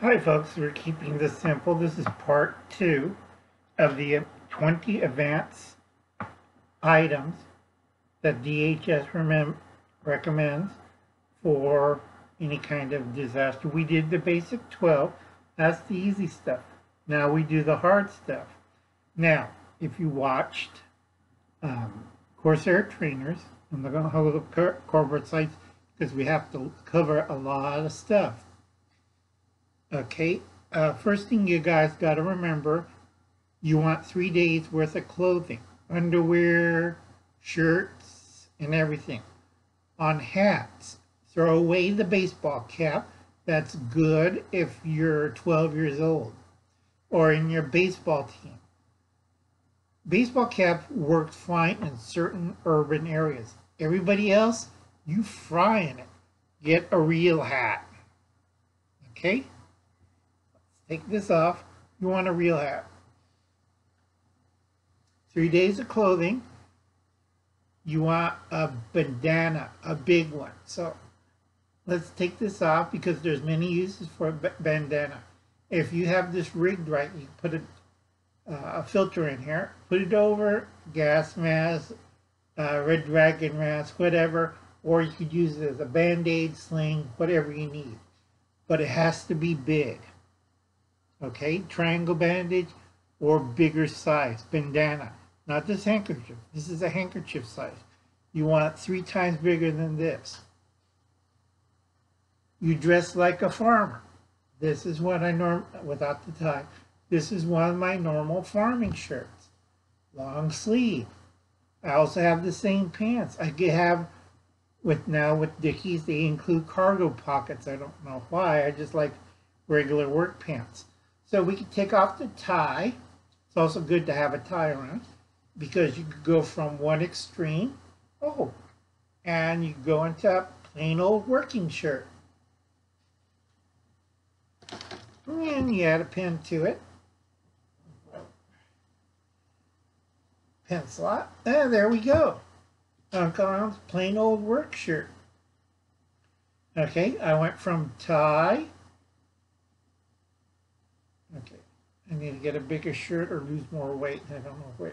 Hi folks, we're keeping this simple. This is part 2 of the 20 advanced items that DHS recommends for any kind of disaster. We did the basic 12. That's the easy stuff. Now we do the hard stuff. Now, if you watched Corsair Trainers, I'm not going to hold up corporate sites because we have to cover a lot of stuff. Okay, first thing you guys got to remember, you want 3 days worth of clothing, underwear, shirts, and everything. On hats, throw away the baseball cap. That's good if you're 12 years old or in your baseball team. Baseball cap works fine in certain urban areas. Everybody else, you fry in it. Get a real hat. Okay? Take this off. You want a real hat. 3 days of clothing. You want a bandana, a big one. So let's take this off because there's many uses for a bandana. If you have this rigged right, you put a filter in here. Put it over gas mask, red dragon mask, whatever. Or you could use it as a band-aid, sling, whatever you need. But it has to be big. Okay, triangle bandage or bigger size, bandana. Not this handkerchief. This is a handkerchief size. You want it 3 times bigger than this. You dress like a farmer. This is what I without the tie. This is one of my normal farming shirts. Long sleeve. I also have the same pants. I have with Dickies, they include cargo pockets. I don't know why. I just like regular work pants. So we can take off the tie. It's also good to have a tie around because you could go from one extreme, and you go into a plain old working shirt. And you add a pin to it. Pin slot. And there we go. Around plain old work shirt. Okay, I went from tie. Okay, I need to get a bigger shirt or lose more weight. I don't know which.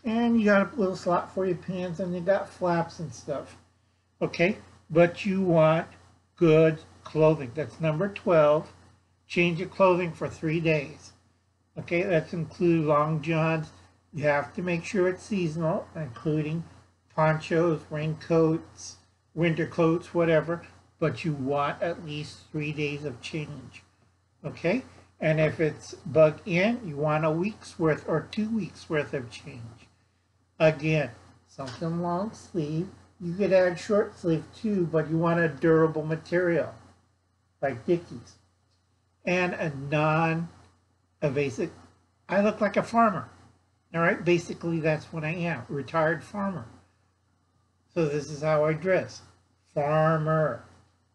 And you got a little slot for your pants, and you got flaps and stuff. Okay, but you want good clothing. That's number 12. Change your clothing for 3 days. Okay, that's include long johns. You have to make sure it's seasonal, including ponchos, raincoats, winter coats, whatever. But you want at least 3 days of change. Okay? And if it's bug in, you want a week's worth or 2 weeks worth of change. Again, something long sleeve. You could add short sleeve too, but you want a durable material like Dickies. And a non-evasive. I look like a farmer. All right, basically that's what I am, retired farmer. So this is how I dress. Farmer.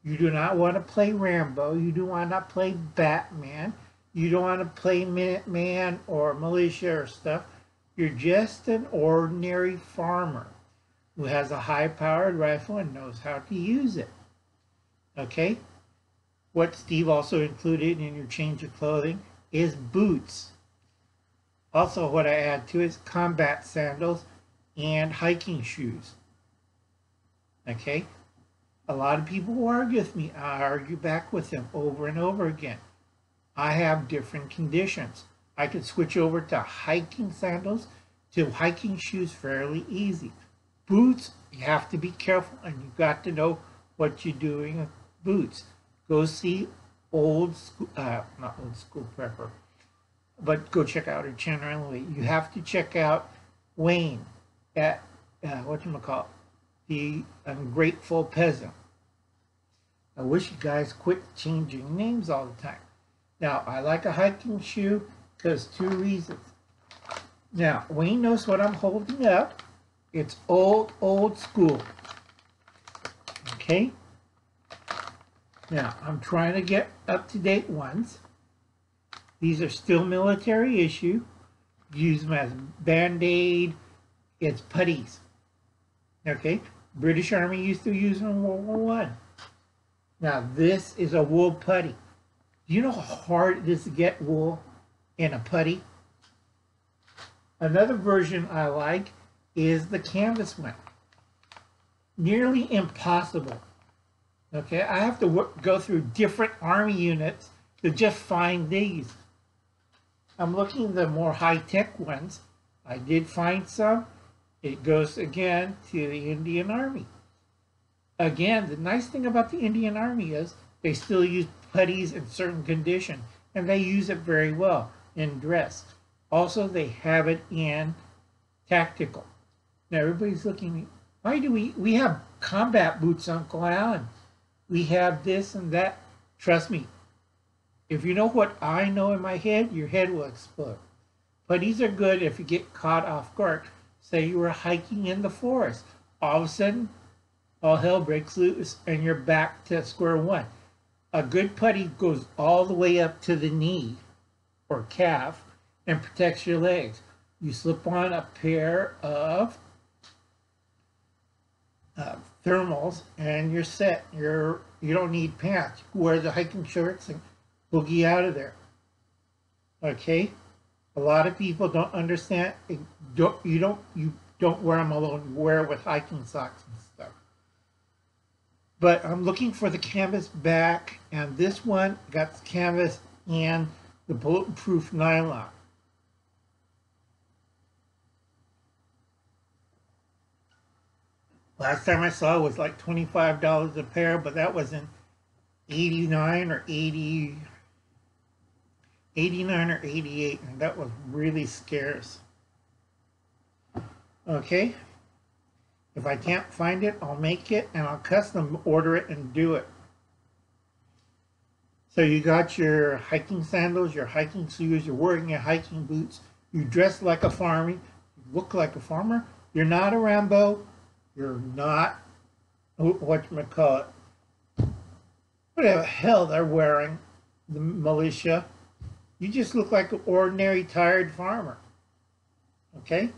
You do not want to play Rambo. You do want to play Batman. You don't want to play Minuteman or militia or stuff. You're just an ordinary farmer who has a high-powered rifle and knows how to use it. Okay? What Steve also included in your change of clothing is boots. Also what I add to is combat sandals and hiking shoes. Okay? A lot of people will argue with me. I argue back with them over and over again. I have different conditions. I can switch over to hiking sandals to hiking shoes fairly easy. Boots, you have to be careful and you've got to know what you're doing with boots. Go see not old school prepper, but go check out her channel. You have to check out Wayne at, the Ungrateful Peasant. I wish you guys quit changing names all the time. Now, I like a hiking shoe because 2 reasons. Now, Wayne knows what I'm holding up. It's old school. Okay? Now, I'm trying to get up-to-date ones. These are still military issue. Use them as Band-Aid. It's putties. Okay? British Army used to use them in World War I. Now, this is a wool putty. Do you know how hard it is to get wool in a putty? Another version I like is the canvas one. Nearly impossible. Okay, I have to go through different army units to just find these. I'm looking at the more high-tech ones. I did find some. It goes again to the Indian Army. Again, the nice thing about the Indian Army is they still use putties in certain conditions, and they use it very well in dress. Also, they have it in tactical. Now, everybody's looking at me. Why do we have combat boots, Uncle Alan? We have this and that. Trust me, if you know what I know in my head, your head will explode. Putties are good if you get caught off guard. Say you were hiking in the forest. All of a sudden, all hell breaks loose and you're back to square one. A good putty goes all the way up to the knee or calf and protects your legs. You slip on a pair of thermals and you're set. You don't need pants. You wear the hiking shorts and boogie out of there. Okay? A lot of people don't understand. You don't wear them alone. You wear it with hiking socks and stuff. But I'm looking for the canvas back, and this one got canvas and the bulletproof nylon. Last time I saw it was like $25 a pair, but that was in 89 or 88, and that was really scarce. Okay, if I can't find it, I'll make it and I'll custom order it and do it. So you got your hiking sandals, your hiking shoes, you're wearing your hiking boots, you dress like a farmer, you look like a farmer, you're not a Rambo, you're not, whatchamacallit, whatever the hell they're wearing, the militia. You just look like an ordinary tired farmer. Okay?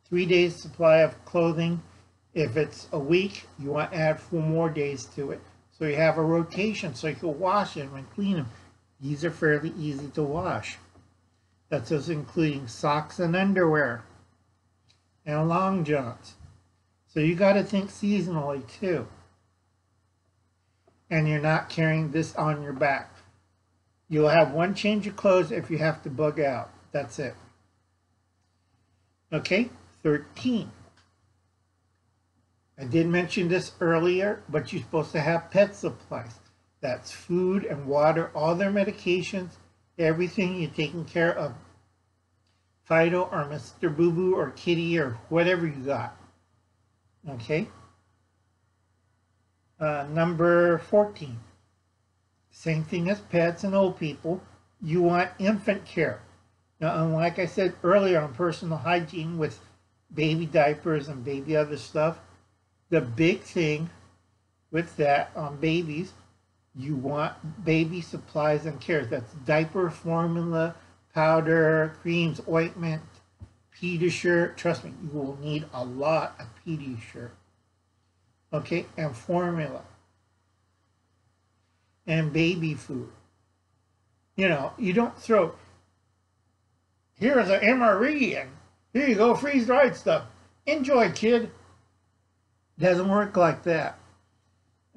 3 days supply of clothing. If it's a week, you want to add 4 more days to it. So you have a rotation so you can wash them and clean them. These are fairly easy to wash. That's just including socks and underwear and long johns. So you got to think seasonally too. And you're not carrying this on your back. You'll have 1 change of clothes if you have to bug out. That's it. Okay, 13. I did mention this earlier, but you're supposed to have pet supplies. That's food and water, all their medications, everything you're taking care of. Fido or Mr. Boo Boo or Kitty or whatever you got. Okay. Number 14. Same thing as pets and old people. You want infant care. Now, like I said earlier on personal hygiene with baby diapers and baby other stuff, the big thing with that on babies, you want baby supplies and care. That's diaper, formula, powder, creams, ointment, Pediasure. Trust me, you will need a lot of Pediasure. Okay, and formula. And baby food. You know, you don't throw, here's an MRE and here you go, freeze-dried stuff. Enjoy, kid. Doesn't work like that.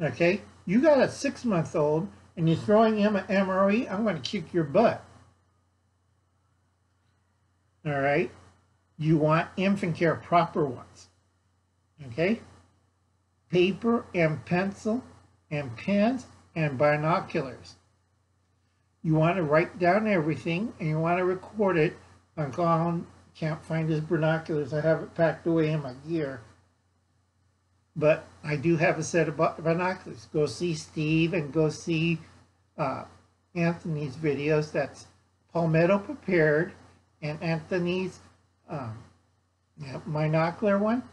Okay? You got a 6-month-old and you're throwing him an MRE, I'm going to kick your butt. All right? You want infant care, proper ones. Okay? Paper and pencil and pens and binoculars. You want to write down everything and you want to record it. Uncle Alan can't find his binoculars. I have it packed away in my gear. But I do have a set of binoculars. Go see Steve and go see Anthony's videos. That's Palmetto Prepared and Anthony's binocular one.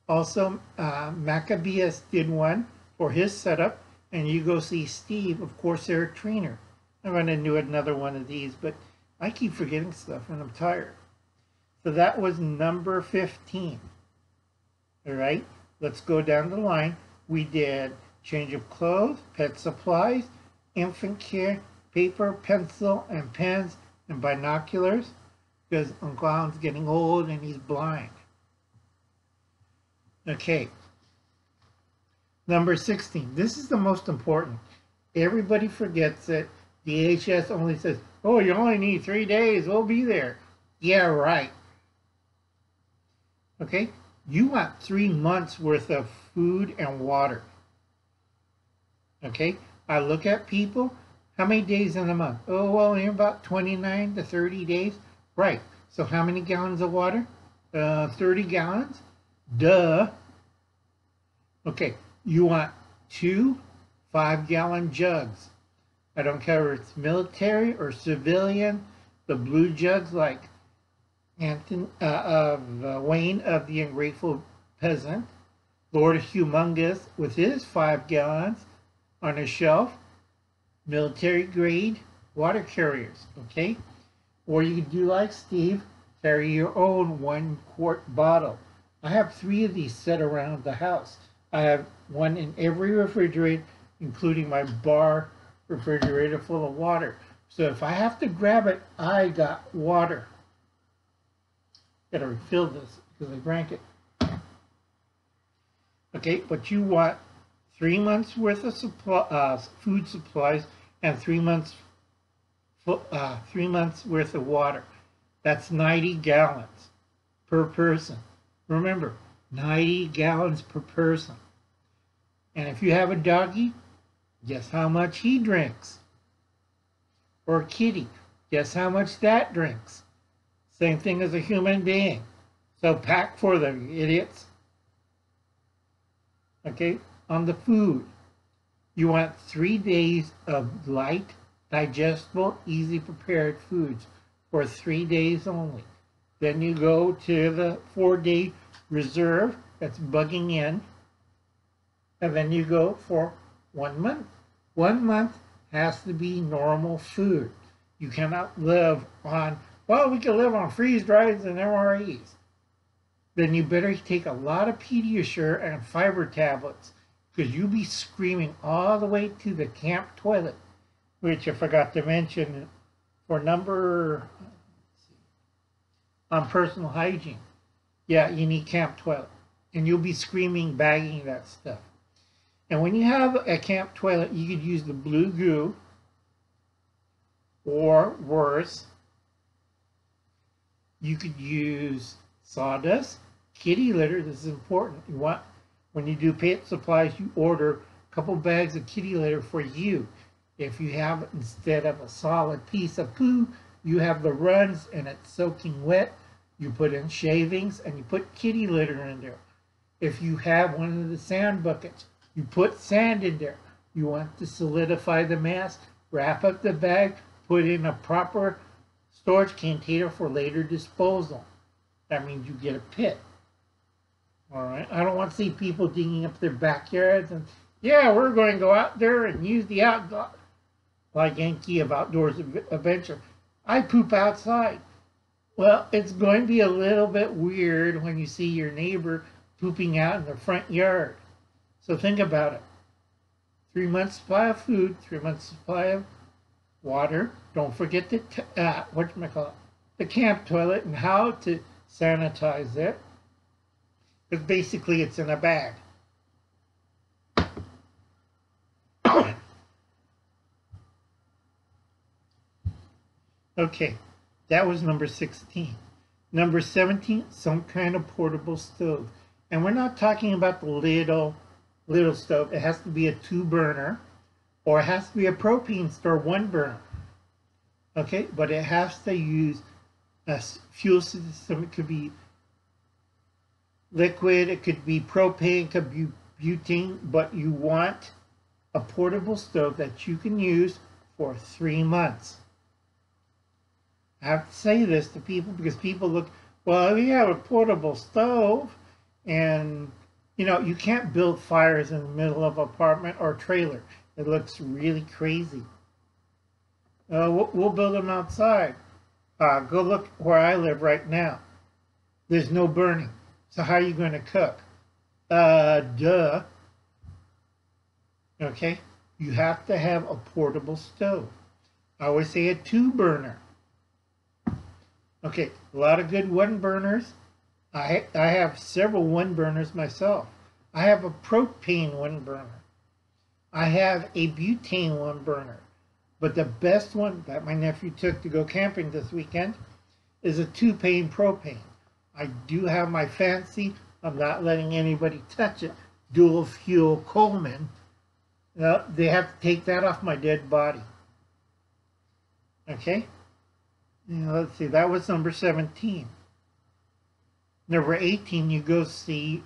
Also, Maccabeus did one for his setup. And you go see Steve of Corsair Trainer. I'm going to do another one of these, but I keep forgetting stuff and I'm tired. So that was number 15. All right, let's go down the line. We did change of clothes, pet supplies, infant care, paper, pencil, and pens, and binoculars, because Uncle Alan's getting old and he's blind. Okay. Number 16. This is the most important. Everybody forgets it. DHS only says, oh, you only need 3 days. We'll be there. Yeah, right. Okay? You want 3 months worth of food and water. Okay? I look at people. How many days in a month? Oh, well, in about 29 to 30 days. Right. So how many gallons of water? 30 gallons? Duh. Okay. You want 2 5-gallon jugs. I don't care if it's military or civilian. The blue jugs like Wayne of the Ungrateful Peasant, Lord Humongous with his 5 gallons on a shelf, military grade water carriers, okay? Or you could do like Steve, carry your own 1-quart bottle. I have 3 of these set around the house. I have one in every refrigerator, including my bar refrigerator full of water. So if I have to grab it, I got water. Gotta refill this because I drank it. Okay, but you want 3 months worth of food supplies and 3 months 3 months worth of water. That's 90 gallons per person. Remember, 90 gallons per person. And if you have a doggy, guess how much he drinks? Or a kitty, guess how much that drinks? Same thing as a human being. So pack for them, you idiots. Okay, on the food, you want 3 days of light, digestible, easy prepared foods for 3 days only. Then you go to the 4-day reserve that's bugging in, and then you go for 1 month. 1 month has to be normal food. You cannot live on, well, we can live on freeze-drieds and MREs. Then you better take a lot of Pediasure and fiber tablets, because you'll be screaming all the way to the camp toilet, which I forgot to mention for number, on personal hygiene. Yeah, you need camp toilet. And you'll be screaming, bagging that stuff. And when you have a camp toilet, you could use the blue goo, or worse, you could use sawdust, kitty litter. This is important. You want, when you do pet supplies, you order a couple bags of kitty litter for you. If you have, instead of a solid piece of poo, you have the runs and it's soaking wet, you put in shavings and you put kitty litter in there. If you have one of the sand buckets, you put sand in there. You want to solidify the mass, wrap up the bag, put in a proper storage container for later disposal. That means you get a pit. All right. I don't want to see people digging up their backyards and, yeah, we're going to go out there and use the outdoor, like Yankee of Outdoors Adventure. I poop outside. Well, it's going to be a little bit weird when you see your neighbor pooping out in the front yard. So think about it. 3 months supply of food, 3 months supply of water. Don't forget the the camp toilet and how to sanitize it. Because basically it's in a bag. Okay, that was number 16. Number 17, some kind of portable stove. And we're not talking about the little stove. It has to be a 2-burner, or it has to be a propane stove 1-burner. Okay, but it has to use a fuel system. It could be liquid, it could be propane, it could be butane, but you want a portable stove that you can use for 3 months. I have to say this to people because people look, well, we have a portable stove, and you know, you can't build fires in the middle of an apartment or trailer. It looks really crazy. We'll build them outside. Go look where I live right now. There's no burning. So how are you going to cook? Duh. Okay? You have to have a portable stove. I always say a 2-burner. Okay, a lot of good 1-burners. I have several 1-burners myself. I have a propane 1-burner. I have a butane 1-burner. But the best one that my nephew took to go camping this weekend is a 2-pane propane. I do have my fancy, I'm not letting anybody touch it, dual fuel Coleman. They have to take that off my dead body. Okay? Now, let's see, that was number 17. Number 18, you go see,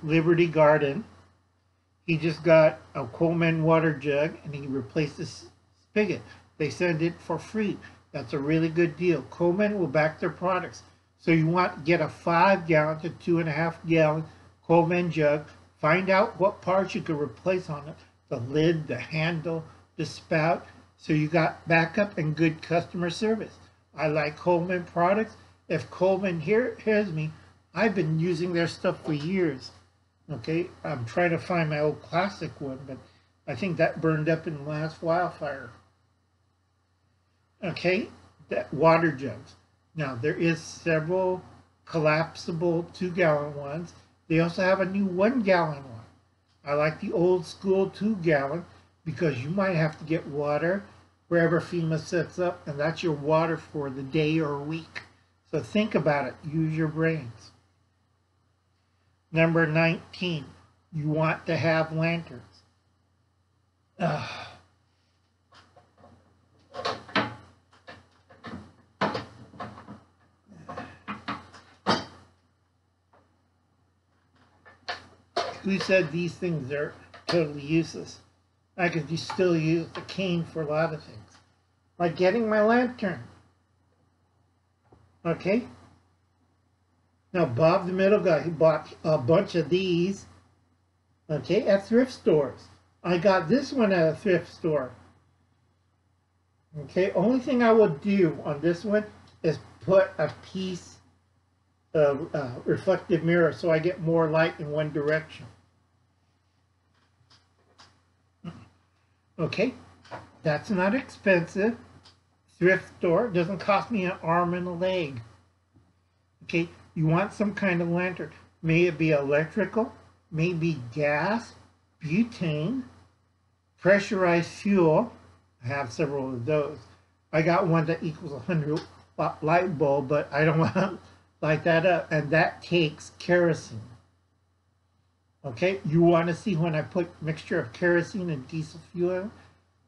Liberty Garden. He just got a Coleman water jug and he replaced the spigot. They send it for free. That's a really good deal. Coleman will back their products. So you want to get a 5-gallon to 2.5-gallon Coleman jug. Find out what parts you could replace on it. The lid, the handle, the spout. So you got backup and good customer service. I like Coleman products. If Coleman hears me, I've been using their stuff for years. Okay, I'm trying to find my old classic one, but I think that burned up in the last wildfire. Okay, that water jugs. Now, there is several collapsible 2-gallon ones. They also have a new 1-gallon one. I like the old school 2-gallon because you might have to get water wherever FEMA sets up, and that's your water for the day or week. So think about it. Use your brains. Number 19, you want to have lanterns. Who said these things are totally useless? I could still use the cane for a lot of things. Like getting my lantern. Okay? Now, Bob the middle guy, he bought a bunch of these, okay, at thrift stores. I got this one at a thrift store. Okay, only thing I will do on this one is put a piece of reflective mirror so I get more light in one direction. Okay, that's not expensive. Thrift store doesn't cost me an arm and a leg. Okay, you want some kind of lantern. May it be electrical, maybe gas, butane, pressurized fuel. I have several of those. I got one that equals 100 watt light bulb, but I don't want to light that up, and that takes kerosene. Okay, you want to see when I put mixture of kerosene and diesel fuel?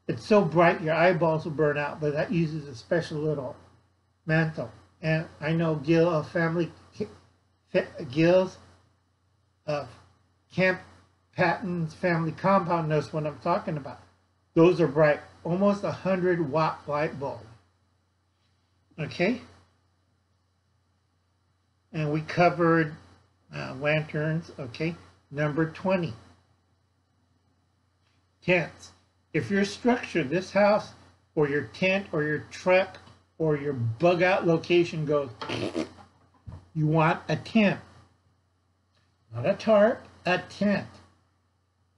It's so bright your eyeballs will burn out, but that uses a special little mantle. And I know Gil of Gil's of Camp Patton's family compound knows what I'm talking about. Those are bright, almost 100-watt light bulb. Okay? And we covered lanterns, okay? Number 20. Tents. If your structure, this house, or your tent, or your truck, or your bug out location goes, you want a tent. Not a tarp, a tent.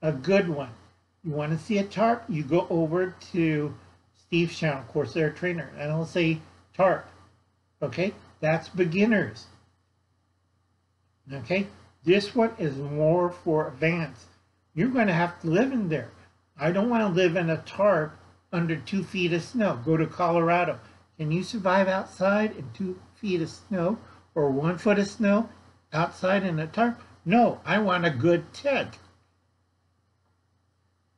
A good one. You want to see a tarp, you go over to Steve's channel, Corsair Trainer, and it'll say tarp. Okay? That's beginners. Okay? This one is more for advanced. You're going to have to live in there. I don't want to live in a tarp under 2 feet of snow. Go to Colorado. Can you survive outside in 2 feet of snow or 1 foot of snow outside in a tarp? No, I want a good tent.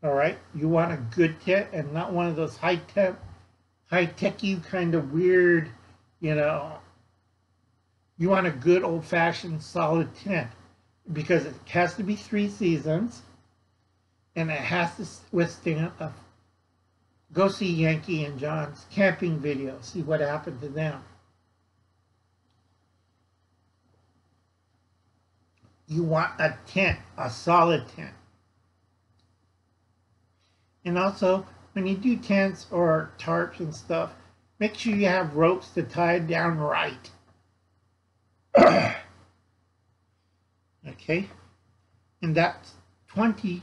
All right, you want a good tent and not one of those high-techy kind of weird, you know. You want a good old-fashioned solid tent because it has to be 3 seasons and it has to withstand a. Go see Yankee and John's camping video. See what happened to them. You want a tent, a solid tent. And also, when you do tents or tarps and stuff, make sure you have ropes to tie it down right. Okay? And that's 20,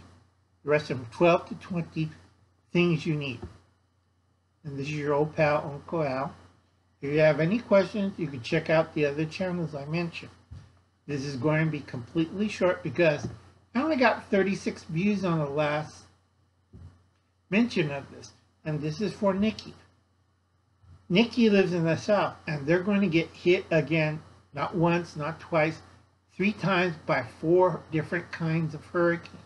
the rest of them, 12 to 20 things you need. And this is your old pal, Uncle Al. If you have any questions, you can check out the other channels I mentioned. This is going to be completely short because I only got 36 views on the last mention of this. And this is for Nikki. Nikki lives in the South, and they're going to get hit again, not once, not twice, 3 times by 4 different kinds of hurricanes.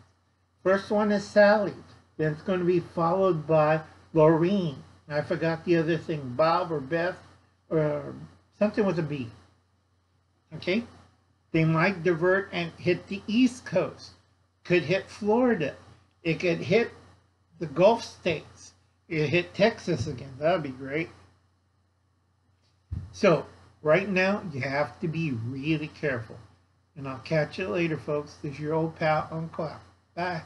First one is Sally. Then it's going to be followed by Lorraine. I forgot the other thing, Bob or Beth, or something with a B. Okay? They might divert and hit the East Coast. Could hit Florida. It could hit the Gulf states. It hit Texas again. That would be great. So, right now, you have to be really careful. And I'll catch you later, folks. This is your old pal, Uncle Al. Bye.